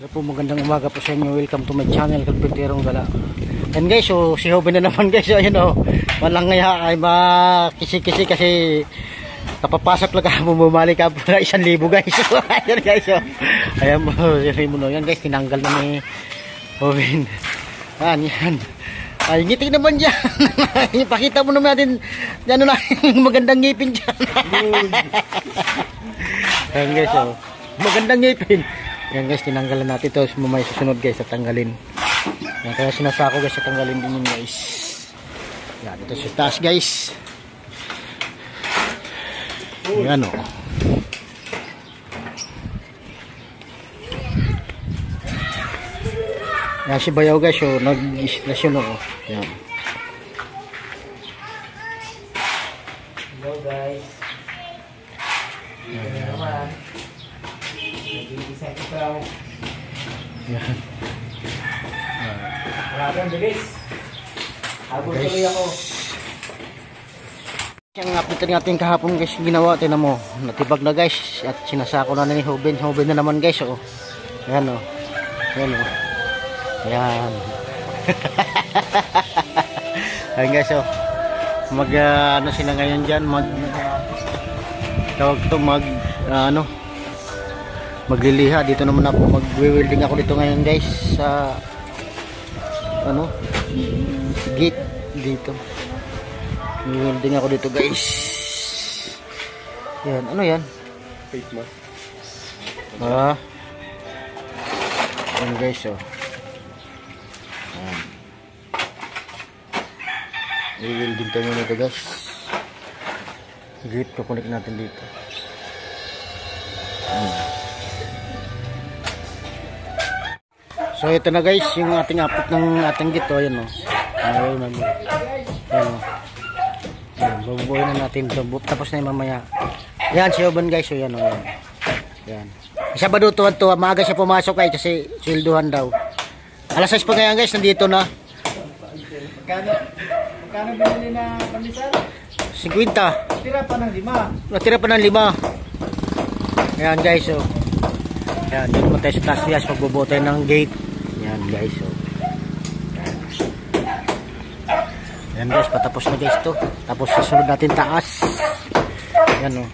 Hello po, magandang umaga po sa inyo. Welcome to my channel, Kalpinterong Gala. And guys, so si Hoben na naman guys. So ayun o, walang ngaya ay makisi-kisi kasi kapapasok lang ka, bumalik ka po na 1,000 guys. So ayun guys, so ayan mo, yan guys, tinanggal na ni Hoben. Yan. Ay, ngiti naman dyan. Pakita mo naman natin dyan na magandang ngipin dyan. Ayan guys, so magandang ngipin. Yan guys, tinanggalan natin ito. Mamaya susunod guys, tatanggalin. Yan, kaya sinasako guys, tatanggalin din yun guys. Yan, ito sa taas guys. Yan o. Yan si Bayaw guys, so nag-istasyon o. Yan. Hello guys. Yan naman. Yan. Maraming bilis. Habol tuloy ako. Yung update natin kahapon guys, ginawa, tinan mo, natibag na guys at sinasako na ni Hoben na naman guys. Oh. Ayan o. Ayan o. Ayan. Ayan guys o. Ano sila ngayon dyan, tawag to, magliliha. Dito naman ako, mag-welding ako dito ngayon guys sa gate dito. Welding ako dito guys. Yan, ano yan? Face mask. Yan guys, oh. I-welding tayo nito guys. Gate, kukunik natin dito. So ito na guys, yung ating update ng ating gate, oh. Ayan o. Ayan o. Bububuhin na natin ito. Tapos na yung mamaya. Yan si Hoben guys. So yan o. Yan. Sabado tuwan-tuwa. Maaga siya pumasok kasi swelduhan daw. Alas 6 pa ngayon guys. Nandito na. Magkano binili na pandesal? 50. Natira pa ng 5. Natira pa ng 5. Yan guys. So. Yan. Dito mo tayo sa taas. Magbubuo tayo ng gate. Yan guys. So. Yan guys, patapos na guys to. Tapos susunod natin taas. Yan o.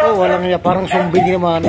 Oh, walang niya, parang zombie naman.